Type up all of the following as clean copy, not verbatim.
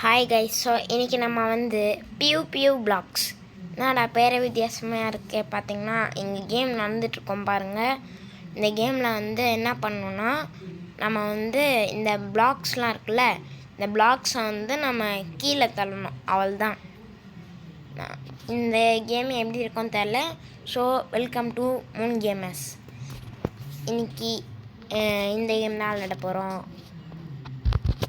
Hi guys. So இன்றைக்கி நம்ம வந்து பியூ பியூ பிளாக்ஸ் என்னடா பேர வித்தியாசமாக இருக்கே பார்த்தீங்கன்னா, எங்கள் கேம் நடந்துகிட்ருக்கோம் பாருங்கள். இந்த கேமில் வந்து என்ன பண்ணணுன்னா, நம்ம வந்து இந்த பிளாக்ஸ்லாம் இருக்குல்ல, இந்த பிளாக்ஸை வந்து நம்ம கீழே தள்ளணும், அவள்தான். இந்த கேம் எப்படி இருக்கும்னு தெரில. So welcome to Moon gamers. இன்றைக்கி இந்த கேம் தான் விளையாட போகிறோம்.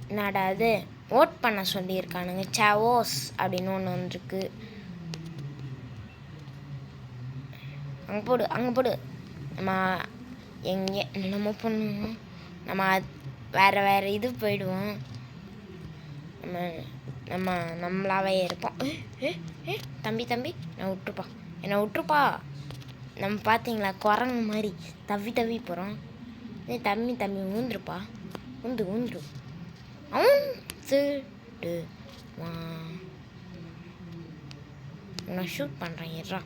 என்னடா அது ஓட் பண்ண சொல்லியிருக்கானுங்க. சாவோஸ் அப்படின்னு ஒன்று வந்துருக்கு. அங்கே போடு. நம்ம எங்கே என்னமோ பண்ணுவோம், நம்ம வேறு இது போயிடுவோம். நம்மளாவே இருப்போம். தம்பி என்னை விட்டுருப்பா. நம்ம பார்த்தீங்களா குரங்கு மாதிரி தவி போகிறோம். தம்பி ஊந்துருப்பா. ஊந்துரு உன்னை ஷூட் பண்ணுறேன். ஏறா.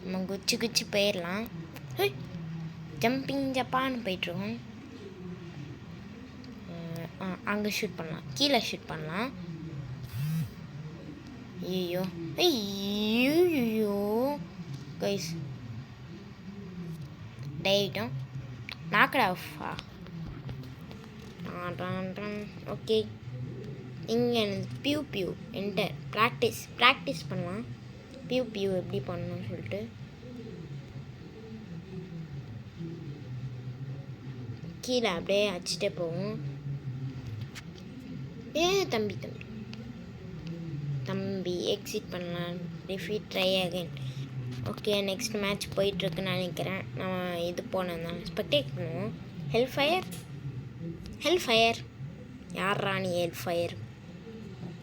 நம்ம குச்சி போயிடலாம். ஜம்பிங் ஜப்பான்னு போயிட்டுருக்கோம். அங்கே ஷூட் பண்ணலாம், கீழே ஷூட் பண்ணலாம். ஐயோ கைஸ் டேட்டோம் நாக்கடா ஆஃபா. ஓகே, இங்கே பியூ என்டர் ப்ராக்டிஸ் பண்ணலாம். பியூ எப்படி பண்ணணும்னு சொல்லிட்டு கீழே அப்படியே அடிச்சுட்டே போவோம். தம்பி எக்ஸிட் பண்ணலாம். ரிஃபீட் try again. Okay, next match போயிட்டுருக்குன்னு நினைக்கிறேன். நம்ம இது போனேன் தான் ஸ்பெக்டேட் பண்ணுவோம். ஹெல்ஃபயர் யார் ராணி? ஹெல்ஃபயர்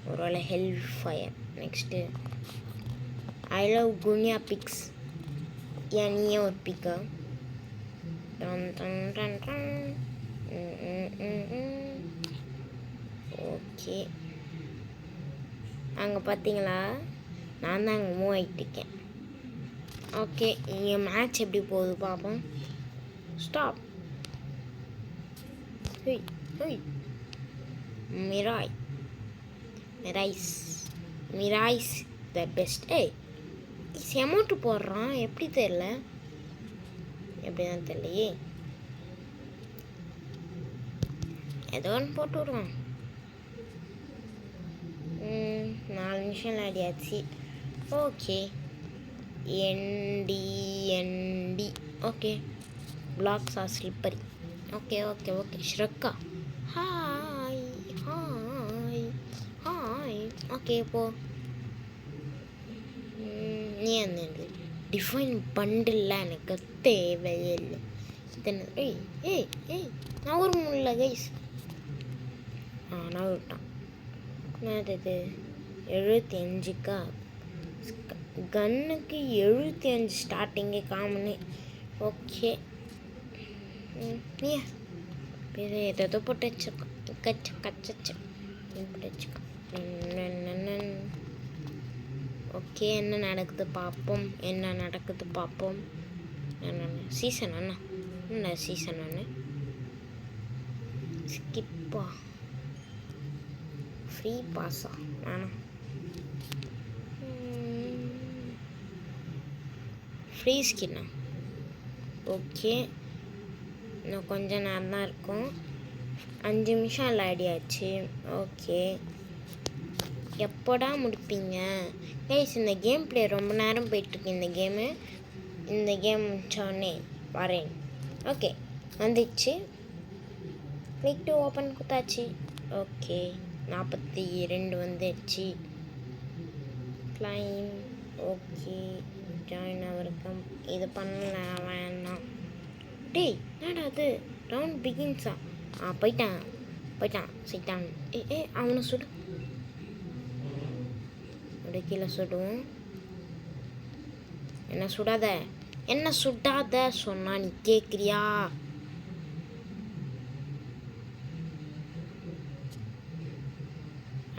ஒருவேளை ஹெல்ஃபயர். நெக்ஸ்ட்டு ஐ லவ் குனியா பிக்ஸ். ஏன் நீயே ஒரு பிக்கா? ஓகே, அங்கே பார்த்தீங்களா, நான் தான் அங்கே மூவ் ஆகிட்டு இருக்கேன். ஓகே, இங்கே மேட்ச் எப்படி போகுது பார்ப்போம். ஸ்டாப். மிராய்ஸ் த பெஸ்ட். அமௌண்ட்டு போடுறான், எப்படி தெரில, எப்படிதான் தெரியலையே. ஏதோ ஒன்று போட்டு விடுவான். 4 நிமிஷம் விளையாடியாச்சு. ஓகே, என்டி. Okay, blocks are slippery. Okay ஷ்ரக்கா. ஹாய். ஓகே, போ. நீ அந்த டிஃபைன் பண்டில் எனக்கு தேவையில்லை. நான் ஒரு முடியல கைஸ். நான் விட்டான். என்னது 75க்கா? கன்னுக்கு 75 ஸ்டார்டிங்கே காமனு. ஓகே, நீ ஏதோ போட்டு வச்சிருக்கோம். போட்டு வச்சுக்கோ. ஓகே, என்ன நடக்குது பார்ப்போம். சீசன் என்ன சீசன் ஸ்கிப்பா? ஃப்ரீ பாஸா? வேணாம், ஃப்ரீ ஸ்கின்னா? ஓகே, இன்னும் கொஞ்சம் நேரம் தான் இருக்கும். 5 நிமிஷம் விளையாடியாச்சு. ஓகே, எப்போடா முடிப்பீங்க கைஸ்? இந்த கேம் பிளே ரொம்ப நேரம் போயிட்டுருக்கு. இந்த கேம் முடிச்சோடனே வரேன். ஓகே, வந்துடுச்சு. கிளிக் டு ஓப்பன் குத்தாச்சு. ஓகே, 42 வந்துடுச்சு. கிளைம். ஓகே, ஜாயின் அவருக்கும் இது பண்ணல வேணாம். என்னடா அது ரவுண்ட் பிகின்ஸா? போயிட்டான் சைட்டான். அவனை சுடு. அப்படியே கீழே சுடுவோம். என்ன சுடாத சொன்னா நீ கேட்குறியா?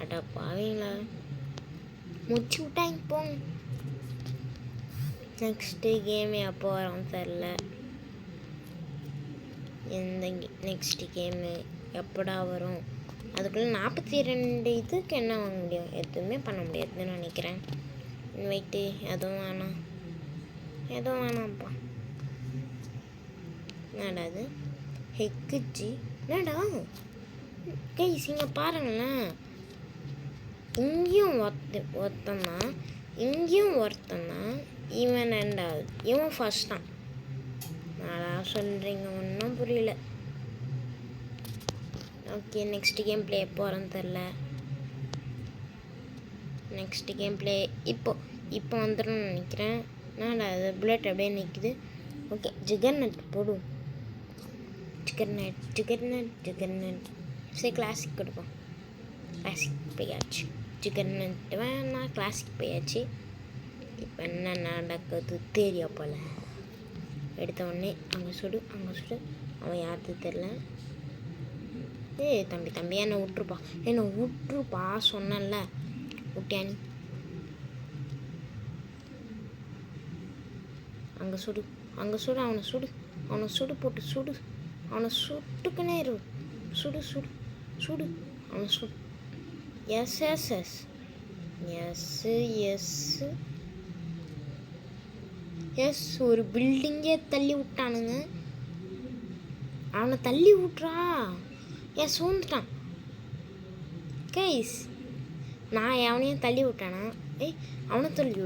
அட பாவீங்களா, முடிச்சு விட்டாங்க போங்க. நெக்ஸ்ட்டு கேம் எப்போ வரோன்னு தெரில. எந்த நெக்ஸ்ட் கேமு எப்படா வரும்? அதுக்குள்ளே 42 இதுக்கு என்ன வாங்க முடியும்? எதுவுமே பண்ண முடியாதுன்னு நினைக்கிறேன். வெயிட்டு எதுவும் வேணாம்ப்பா. என்னடா அது ஹெக்குச்சி? என்னடா கைஸ் இங்கே பாருங்களேன், இங்கேயும் ஒருத்தந்தான், இங்கேயும் ஒருத்தந்தான். இவன் ரெண்டாவது, இவன் ஃபர்ஸ்ட் தான். நானா சொல்கிறீங்க, ஒன்றும் புரியல. ஓகே, நெக்ஸ்ட் கேம் ப்ளே போகிறேன்னு தெரில. நெக்ஸ்ட் கேம் ப்ளே இப்போ வந்துடும் நினைக்கிறேன். என்னடா அது புல்லட் அப்படியே நிற்குது. ஓகே, ஜிகர்நட் போடும். ஜிகர்நட் சரி, கிளாசிக் கொடுப்போம். கிளாசிக் போயாச்சு. ஜிகர்நட் வேணா, கிளாசிக் போயாச்சு. இப்போ என்ன நடக்குது தெரியா போல். எடுத்த உடனே அங்கே சுடு. அவன் யாருக்கு தெரில. தம்பி என்னை விட்டுருப்பா சொன்னல. விட்டியானி அங்கே சுடு. அவனை சுடு போட்டு சுடு. அவனை சுட்டுக்குனே இரு. சுடு அவனை சுடு. எஸ் ஒரு பில்டிங்கே தள்ளி விட்டானுங்க. அவனை தள்ளி விட்றா. சூழ்ந்துட்டான் கைஸ். நான் அவனையும் தள்ளி விட்டானா? அவனை தள்ளி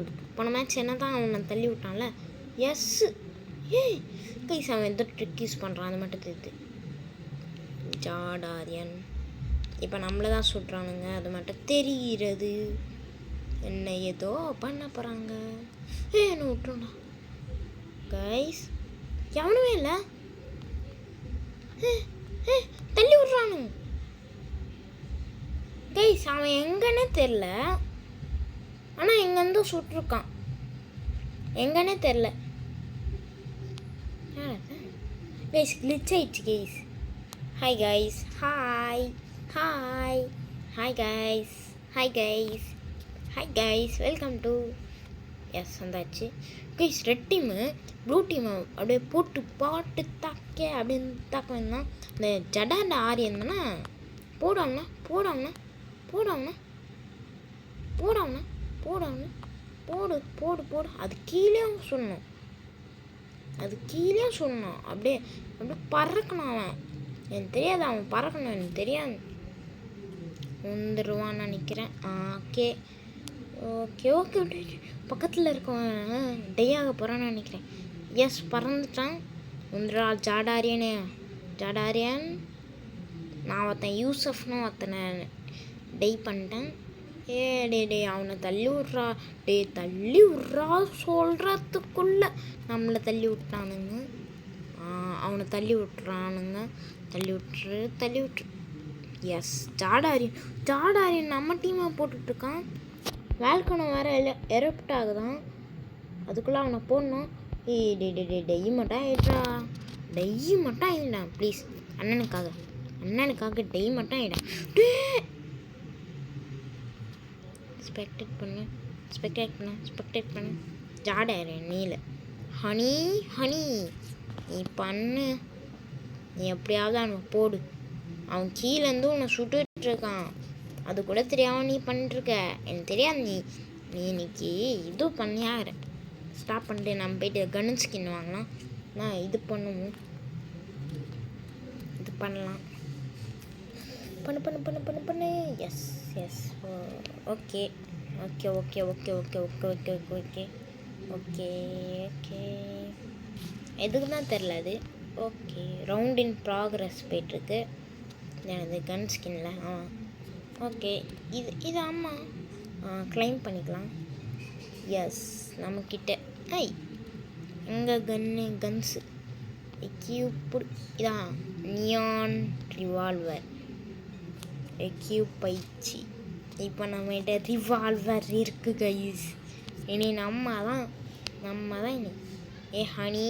விடு. போன மேட்ச் என்ன தான் அவனை தள்ளி விட்டான்ல. எஸ் கைஸ், அவன் எதோ ட்ரிக் யூஸ் பண்ணுறான், அது மட்டும் தெரியுது. ஜாடாரியன் இப்போ நம்மளை தான் சுடுறானுங்க, அது மட்டும் தெரிகிறது. என்ன ஏதோ பண்ண போகிறாங்க. என்ன விட்டுருண்டா கைஸ். எவனுமே இல்லை. தள்ளி விட்றானுங்க கைஸ். அவன் எங்கன்னே தெரில, ஆனால் எங்கேருந்தோ சுட்டிருக்கான். எங்கன்னே தெரில கைஸ். கிளிச் ஆயிடுச்சு guys. Hi guys. Hi guys welcome to வந்தாச்சு guys. Red team blue team அப்படியே பாட்டு தாக்க அப்படின்னு தாக்க வேண்டாம். இந்த ஜடாண்ட ஆரியன் தானே. போடாமண்ணா போடு. அது கீழே சொல்லணும். அப்படியே பறக்கணும். அவன் எனக்கு தெரியாது, அவன் பறக்கணும், எனக்கு தெரியாது. வந்துடுவான்னு நினைக்கிறேன். ஓகே பக்கத்தில் இருக்கவன் டெய்யாக போகிறான்னு நினைக்கிறேன். எஸ், பறந்துட்டான். வந்துடுறா ஜாடாரியன். நான் ஒருத்தன் யூசஃப்னு ஒருத்தனை டெய் பண்ணிட்டேன். அவனை தள்ளி விட்றா சொல்கிறதுக்குள்ள நம்மளை தள்ளி விட்டானுங்க. அவனை தள்ளி விட்டுறானுங்க. தள்ளி விட்டுரு. எஸ், ஜாடாரியன் நம்ம டீமை போட்டுட்ருக்கான். வேல்கனம் வேறு எரப்ட் ஆகுதான். அதுக்குள்ளே அவனை போடணும். டெய் மட்டும் ஆகிடுறா ப்ளீஸ். அண்ணனுக்காக டெய் மட்டும் ஆகிடா. ஸ்பெக்டேட் பண்ணு. ஜாடாரியன் நீல ஹனி நீ பண்ணு. நீ எப்படியாவது அவனை போடு. அவன் கீழேருந்து உன்னை சுட்டுட்ருக்கான். அது கூட தெரியாமல் நீ பண்ணிட்டுருக்க. எனக்கு தெரியாது. நீ இன்னைக்கு இது பண்ணியாகிற. ஸ்டாப் பண்ணிட்டு நம்ம போய்ட்டு கன் ஸ்கின் வாங்கலாம். நான் இது பண்ணுவோம். இது பண்ணலாம். பண்ணு. S okay. எதுக்கு தான் தெரில அது. ஓகே, ரவுண்ட் இன் ப்ராக்ரஸ் போய்ட்டுருக்கு எனது கன் ஸ்கின்னில். ஓகே, இது ஆமாம், கிளைம் பண்ணிக்கலாம். எஸ், நம்மக்கிட்ட எங்கள் கன்ஸு இதான் நியான் ரிவால்வர் எக்யூப்பைச்சி. இப்போ நம்மகிட்ட ரிவால்வர் இருக்குது கைஸ். இனி நம்ம தான் இனி. ஹனி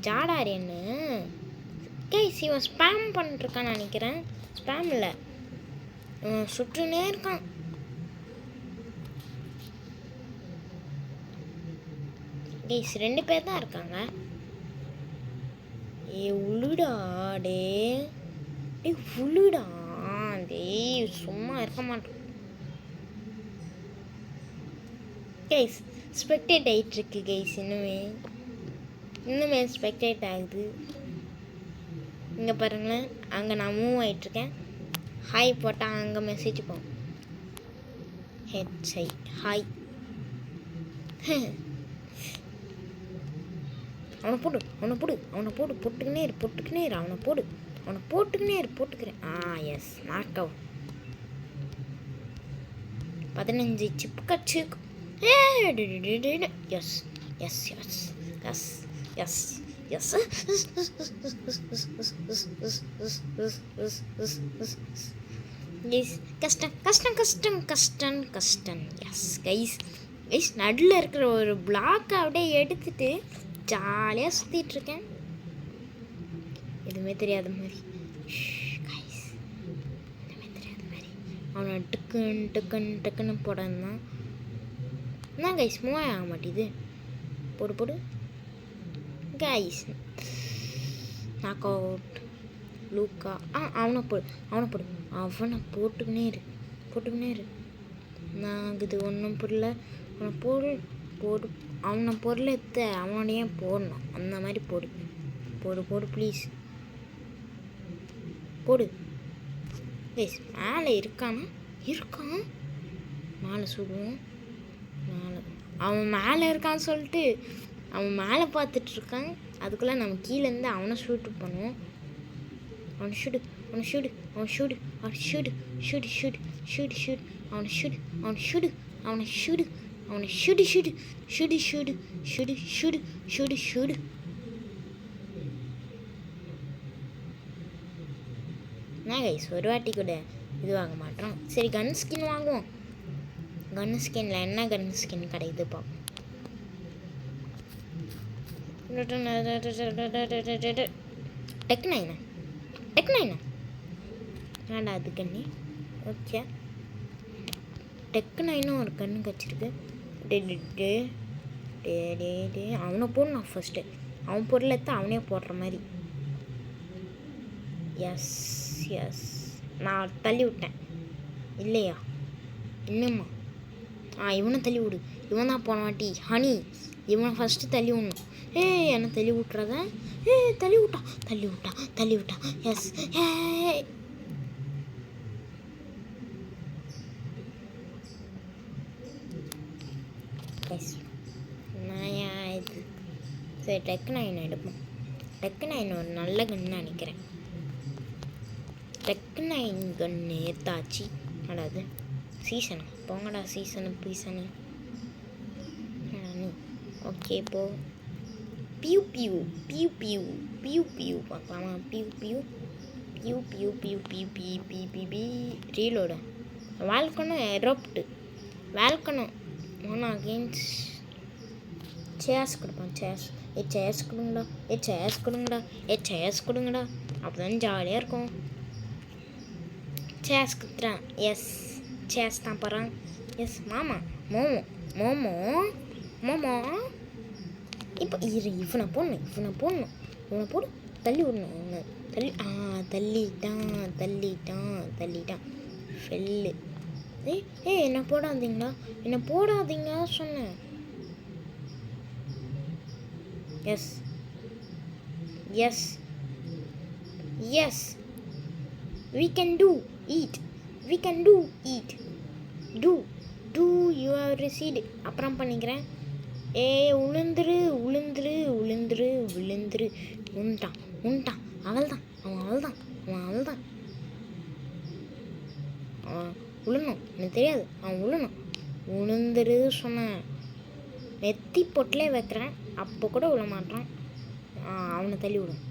ஜாடாரியன்னு கைஸ். இவன் ஸ்பேம் பண்ணிட்டுருக்கான்னு நினைக்கிறேன். ஸ்பேம் இல்லை, இவன் சுற்றுனே இருக்கான். கைஸ் 2 பேர் தான் இருக்காங்க. உளுடா டே உளுடா டேய் சும்மா இருக்க மாட்டோம். கைஸ் ஸ்பெக்டேட் ஆகிட்டுருக்கு கைஸ். இன்னுமே ஸ்பெக்டேட் ஆகுது. இங்கே பாருங்களேன், அங்கே நான் மூவ் ஆகிட்டுருக்கேன். ஹாய் போட்டால் அங்கே மெசேஜ் போகும். ஹெட்ஸை ஹாய். அவனை போடு போட்டுக்கினே இரு அவனை போட்டுக்கிறேன். Yes knock out. 15 சிப்பு கட்சி. Yes yes yes yes yes yes கஷ்டம். எஸ் கைஸ் நடுவில் இருக்கிற ஒரு பிளாக்கை அப்படியே எடுத்துட்டு ஜாலியாக சுற்றிட்டுருக்கேன். எதுவுமே தெரியாத மாதிரி அவனை டக்குன்னு போடான்னா என்ன கைஸ் மூவ் ஆக மாட்டேது. போடு கைஸ் நாக் அவுட். லூக்கா அவனை போட்டுக்கினே இரு. நான் இது ஒன்றும் புரியல. அவனை போடு அவனை பொருளை எடுத்து அவனையே போடணும். அந்த மாதிரி போடு ப்ளீஸ் போடு. கைஸ் மேலே இருக்கான். மேலே சுடுவோம். அவன் மேலே இருக்கான்னு சொல்லிட்டு அவன் மேலே பார்த்துட்ருக்கான். அதுக்குள்ளே நம்ம கீழேருந்து அவனை ஷூட் பண்ணுவோம். அவனை ஷூடு என்ன கைஸ் ஒரு வாட்டி கூட இது வாங்க மாட்டோம். சரி கன் ஸ்கின் வாங்குவோம். கன் ஸ்கின்ல என்ன கன் ஸ்கின் கிடைக்குது பார்ப்போம். டெக் நைனா வேண்டா அது கண்ணி. ஓகே டெக் நைனும் ஒரு கண்ணு கச்சிருக்கு. அவனை போடணும் ஃபஸ்ட்டு. அவன் பொருளை எடுத்து அவனே போடுற மாதிரி. எஸ் நான் தள்ளி விட்டேன் இல்லையா? இன்னுமா இவனை தள்ளி விடு. இவன் தான் போன வாட்டி ஹனி. இவனை ஃபஸ்ட்டு தள்ளி விடணும். என்னை தள்ளி விட்றத. தள்ளி விட்டான். எஸ் இது சரி டெக் நைன் எடுப்போம். டெக் நைன் ஒரு நல்ல கன்னு நினைக்கிறேன். டெக் நைன் கன்னு ஏத்தாச்சு. அடாது சீசனு போங்கடா. பீசனு ஓகே போ. பியூ பார்க்கலாமா? பியூ ரீலோடு வால்கனும் எரோப்டு வால்கனும் ஒன்று அகெயின்ஸ்ட் சேர்ஸ் கொடுப்பான். சேர்ஸ் கொடுங்கடா. அப்போ தான் ஜாலியாக இருக்கும். சேர்ஸ் கொடுத்துறான். எஸ் சேர்ஸ் தான் போகிறான். எஸ் மோமோ இப்போ இவனை போடணும். போடு தள்ளி விடணும். தள்ளிட்டான் ஃபெல்லு. என்ன போடாதீங்க சொன்னேன். Yes we can do eat. do you have received. அப்புறம் பண்ணிக்கிறேன். உளுந்துரு உண்டான். அவள்தான் உளுணும். எனக்கு தெரியாது. அவன் உளுந்துரு சொன்னேன். நெத்தி பொட்டிலே வைக்கிறேன். அப்போ கூட விழ மாட்டான். அவனை தள்ளி விடும்.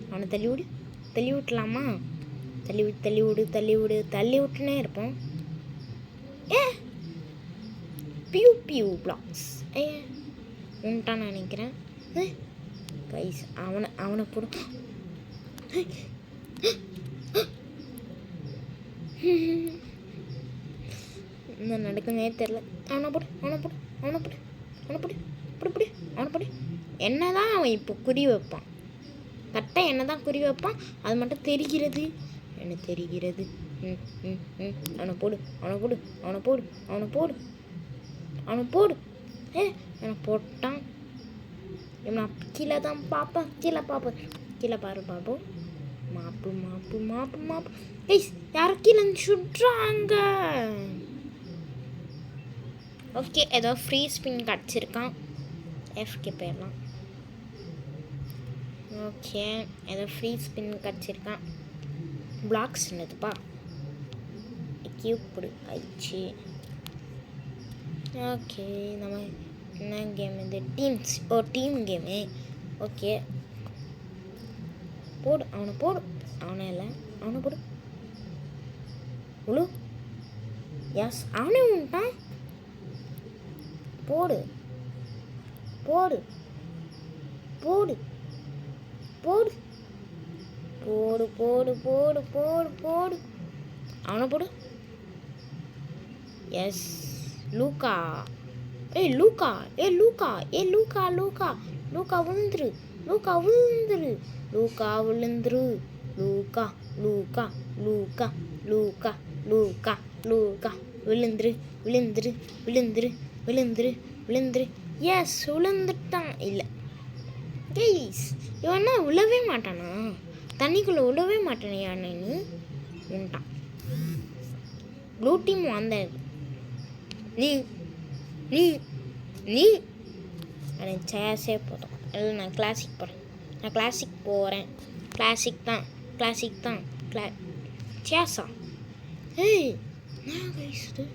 அவனை தள்ளி விட்டலாமா? தள்ளி விட்டுனே இருப்போம். பியூ பிளாக்ஸ் உண்டான்னு நினைக்கிறேன். கைஸ் அவனை போடும். என்ன நடக்குன்னே தெரில. அவனை போடு அவனை போடு. என்ன தான் அவன் இப்போ குறி வைப்பான், கரெக்டாக என்ன தான் குறி வைப்பான், அது மட்டும் தெரிகிறது. என்ன தெரிகிறது? அவனை போடு, அவனை போடு, அவனை போடு, அவனை போடு, அவனை போடு. என்னை போட்டான். நான் கீழே தான் பார்ப்பேன், கீழே பார்ப்பேன். கீழே பாரு பாபு. மாப்பு மாப்பு மாப்பு மாப்பு. ஏய், யாரும் கீழே சுடுறாங்க. ஓகே, ஏதோ ஃப்ரீ ஸ்பின் கிடச்சிருக்கான். எஃப்கே போயிடலாம். ஓகே, ஏதோ ஃப்ரீ ஸ்பின் கிடச்சிருக்கான். பிளாக்ஸ் என்னதுப்பா? கியூப் பிடி ஆயிடுச்சு. ஓகே, நம்ம என்ன கேம் இது? டீம்ஸ். Team game. ஓகே, போடு, அவனை போடு. அவனே இல்லை, அவனை போடு. உழு. எஸ், அவனே உண்டான். போடு போடு போடு போடு போடு போடு போடு போடு போடு. அவனை போடு. எஸ், லூக்கா. லூக்கா, லூக்கா, லூக்கா, லூக்கா, லூக்கா விழுந்துரு, லூக்கா விழுந்துரு, லூக்கா விழுந்துரு, லூக்கா, லூக்கா, லூக்கா, லூக்கா, லூக்கா, லூக்கா, விழுந்துரு, விழுந்துரு, விழுந்துரு, விழுந்துரு, விழுந்துரு. எஸ், விழுந்துட்டான். இல்லை கேஸ், இவனா விழவே மாட்டானா? தண்ணிக்குள்ளே விழவே மாட்டானியா நீ? உண்டான். ப்ளூ டீம் வந்தது. நீ நீ நீ எனக்கு சேஸே போதும். இல்லை, நான் கிளாசிக் போகிறேன். நான் கிளாசிக் போகிறேன். கிளாசிக் தான், கிளாசிக் தான். சேஸா? ஏய், நான் கைஸு.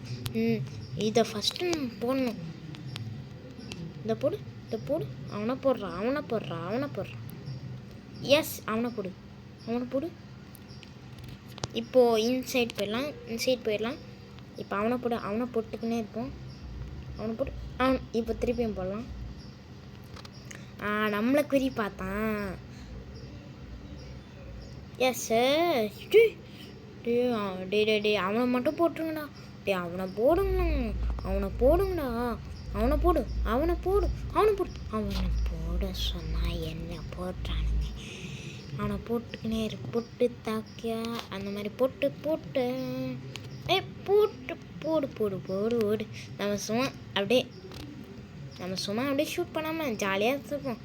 இதை ஃபஸ்ட்டு நான் போடணும். இதை போடு, இதை போடு. அவனை போடுறான், அவனை போடுறான், அவனை போடுறான். எஸ், அவனை போடு, அவனை போடு. இப்போது இன்சைட் போயிடலாம், இன்சைட் போயிடலாம். இப்போ அவனை போடு, அவனை போட்டுக்கினே இருப்போம். அவனை போட்டு அவன் இப்போ திருப்பியும் போடலாம். நம்மளை குறி பார்த்தான். எஸ் டே டே அவனை மட்டும் போட்டுருங்கடா. அவனை போடுங்கண்ணா, அவனை போடுங்கடா. அவனை போடு, அவனை போடு, அவனை போடு. அவனை போட சொன்னால் என்ன போட்டானுங்க. அவனை போட்டுக்கினே போட்டு தாக்கியா அந்த மாதிரி போட்டு போட்டு போட்டு போடு போடு போடு ஓடு. நம்ம சும்மா அப்படியே ஷூட் பண்ணாமல் ஜாலியாக இருப்போம்.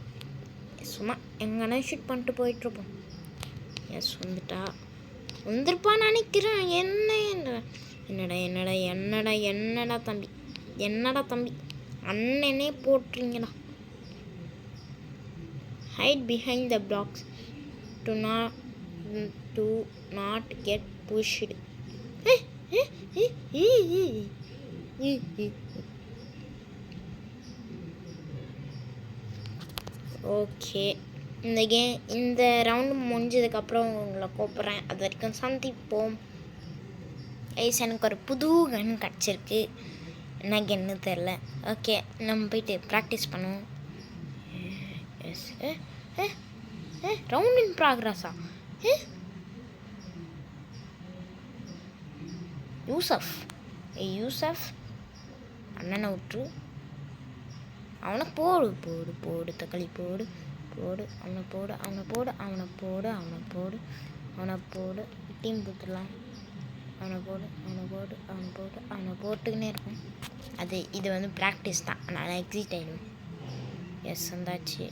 சும்மா எங்கன்னா ஷூட் பண்ணிட்டு போயிட்டுருப்போம். எஸ், வந்துருப்பான்னு நினைக்கிறேன். என்னடா தம்பி அண்ணனே போட்டுறீங்கடா. Hide behind the blocks to not get pushed. Okay, இந்த ரவுண்டு முடிஞ்சதுக்கப்புறம் உங்களை கூப்பிட்றேன். அது வரைக்கும் சந்திப்போம். எனக்கு ஒரு புது கன் கிடச்சிருக்கு. என்ன கன்னு தெரில. ஓகே, நம்ம போயிட்டு ப்ராக்டிஸ் பண்ணுவோம். எஸ், ரவுண்ட் இன் ப்ராக்ரஸா? யூசஃப் அண்ணனை விட்டுரு. அவனை போடு போடு போடு தக்காளி போடு போடு. அவனை போடு, அவனை போடு, அவனை போடு, அவனை போடு, அவனை போடு. டீம் கொடுத்துடலாம். அவனை போடு, அவனை போடு, அவனை போடு, அவனை போட்டுக்கினே இருக்கும். இது வந்து ப்ராக்டிஸ் தான். நான் எக்ஸிட் ஆகிடுவேன். எஸ், வந்தாச்சு.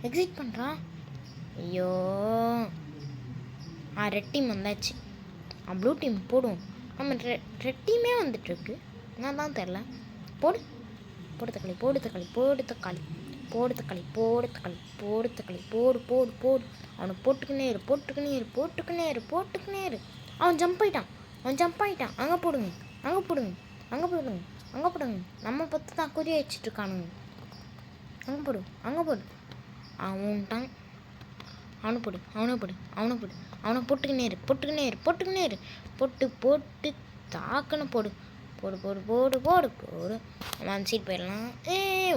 எக்ஸிட் பண்ணுறான். ஐயோ, ரெட் டீம் வந்தாச்சு. ப்ளூ டீம் போடும். நம்ம ரெட் டீமே வந்துட்டுருக்கு. நான் தான் தெரில. போடு போடு தக்காளி, போடு தக்காளி, போடு தக்காளி, போடு தக்காளி, போடு தக்காளி, போடு தக்காளி, போடு போடு போடு. அவனை போட்டுக்கினே இரு, போட்டுக்கினே இரு, போட்டுக்கினே இரு, போட்டுக்கினே இரு. அவன் ஜம்ப் ஆகிட்டான். அங்கே போடுங்க, அங்கே போடுங்க, அங்கே போடுங்க, அங்கே போடுங்க. நம்ம பத்து தான் குறி வச்சிட்ருக்கானுங்க. அங்கே போடு, அங்கே போடு. அவன்ட்டான். அவனை போடு, அவனை போடு, அவனை போடு. அவனை போட்டுக்கினே இரு, போட்டுக்கினே இரு, போட்டுக்கினே இரு. போட்டு போட்டு தாக்கன்னு போடு, போடு போடு போடு போடு போடு. அவன் சீட் போயிடலாம்.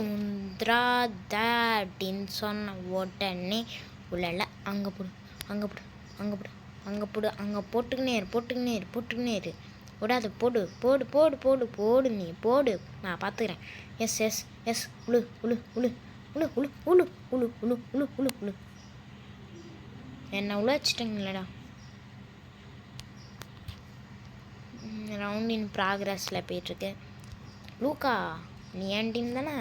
உந்திராத அப்படின்னு சொன்ன உடனே உள்ளல அங்கே போடு, அங்கே போடு, அங்கே போடு, அங்கே போடு. அங்கே போட்டுக்கினே இரு, போட்டுக்கினே இரு, போட்டுக்கினே இரு. விடாது, போடு போடு போடு போடு போடு, நீ போடு, நான் பார்த்துக்கிறேன். எஸ் எஸ் எஸ், உழு உழு உழு உழு உழு உழு உழு உழு உழு உழு உழு. என்ன உள்ள வச்சுட்டீங்களடா. ரவுண்ட் இன் ப்ராக்ரஸில் போயிட்டுருக்கு. லூக்கா, நீ என் டீம் தானே?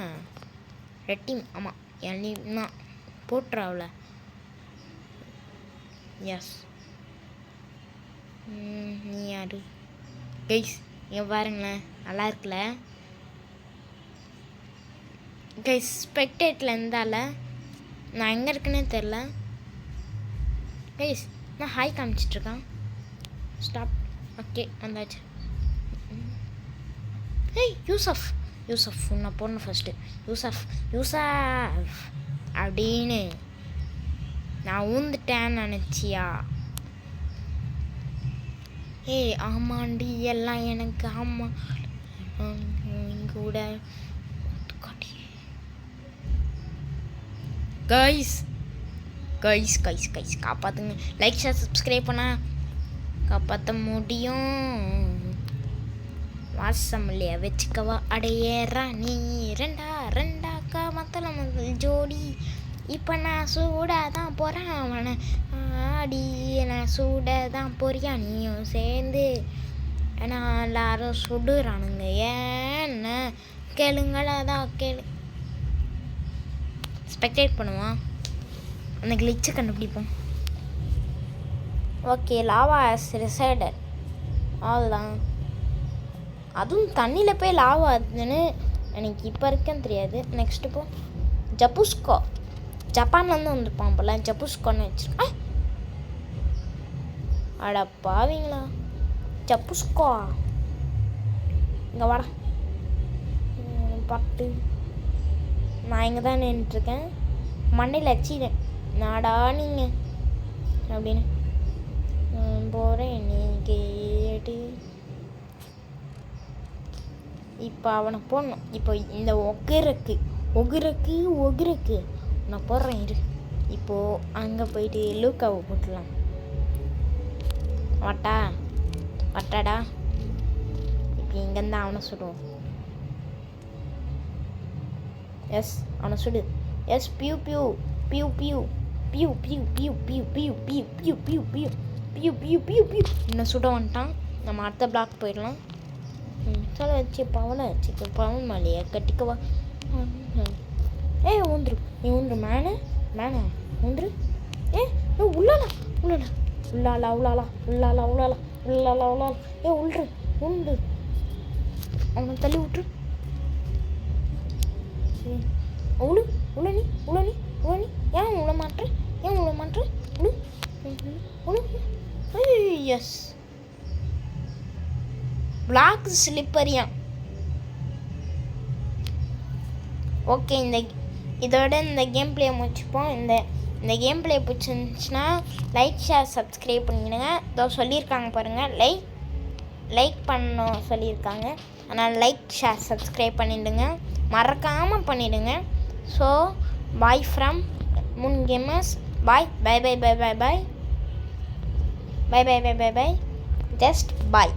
ரெட் டீம், ஆமாம் என் டீம் தான். போட்டுறாவில். எஸ், நீ யாரு கைஸ்? இங்கே பாருங்களேன், நல்லா இருக்குல்ல கைஸ்? ஸ்பெக்டேட்டில் இருந்தால நான் எங்கே இருக்குன்னே தெரில கைஸ். நான் ஹாய் காமிச்சிட்ருக்கான். ஸ்டாப். ஓகே, வந்தாச்சு. ஏய் யூசஃப், யூசஃப் உன்னை போடணும் ஃபஸ்ட்டு. யூசஃப் யூசஃப் அப்படின்னு நான் ஊந்துட்டேன்னு நினச்சியா? ஏய் ஆமாண்டி, எல்லாம் எனக்கு. ஆமாம் கூட கைஸ் கைஸ் கைஸ் கைஸ் காப்பாற்றுங்க. லைக் ஷேர் சப்ஸ்கிரைப் பண்ணால் காப்பாற்ற முடியும். வாசம் இல்லையா வச்சுக்கவா அடையேறா நீ ரெண்டாக்கா மத்தல முதல் ஜோடி. இப்போ நான் சூடாக தான் போகிறேன் அவனை ஆடி. நான் சூடாக தான் போறியா நீயும் சேர்ந்து? ஏன்னா எல்லாரும் சுடுறானுங்க. ஏன்னு கேளுங்களா தான் கேளு. ஸ்பெக்டேட் பண்ணுவான், அந்த கிளிச்சை கண்டுபிடிப்போம். ஓகே, லாவா ரிசைடட் அவ்வளோதான். அதுவும் தண்ணியில் போய் லாவா அதுன்னு எனக்கு இப்போ இருக்கேன்னு தெரியாது. நெக்ஸ்ட் இப்போ ஜப்புஸ்கோ, ஜப்பான்லேருந்து வந்துருப்பான் போல. ஜப்புஸ்கோன்னு வச்சுருக்கேன். அட பாவீங்களா, ஜப்புஸ்கோ இங்கே வாடா. பாட்டு நான் இங்கே தான் நின்றுட்டுருக்கேன். மண்டையில் வச்சிட்டேன் நாடா நீங்கள் அப்படின்னு போகிறேன். நீ கேட்டு இப்போ அவனை போடணும். இப்போ இந்த ஒகுருக்கு நான் போடுறேன் இரு. இப்போது அங்கே போயிட்டு லூக்காவை போட்டுடலாம். வட்டாடா. இப்போ இங்கேருந்து அவனை சுடுவோம். எஸ், அவனை சுடு. எஸ், பியூ பியூ பியூ பியூ பியூ பியூ பியூ பியூ பியூ பியூ பியூ பியூ பியூ பியூ பியூ பியூ பியூ. இன்னும் சுட வந்துட்டான். நம்ம அடுத்த பிளாக் போயிடலாம். சொல்ல வச்சு பவனை வச்சுக்க. பவன் மாலையை கட்டிக்கவா. ஏய் ஊந்துரு, நீ ஊந்துரு. மேனே ஊந்துரு. உள்ளாலா ஏ உண்டு. அவனை தள்ளி விட்டுரு. உளனி ஏன் உள்ள மாட்டேன்? S, black ஸ்லிப்பரியா. ஓகே, இதோட இந்த கேம் பிளே முடிச்சுப்போம். இந்த கேம் பிளே பிடிச்சிருந்துச்சுன்னா லைக் ஷேர் சப்ஸ்கிரைப் பண்ணிடுங்க. இதோ சொல்லியிருக்காங்க பாருங்கள், லைக் பண்ணணும் சொல்லியிருக்காங்க. அதனால் லைக் ஷேர் சப்ஸ்கிரைப் பண்ணிவிடுங்க, மறக்காமல் பண்ணிவிடுங்க. So bye from Moon gamers. Bye. Just bye.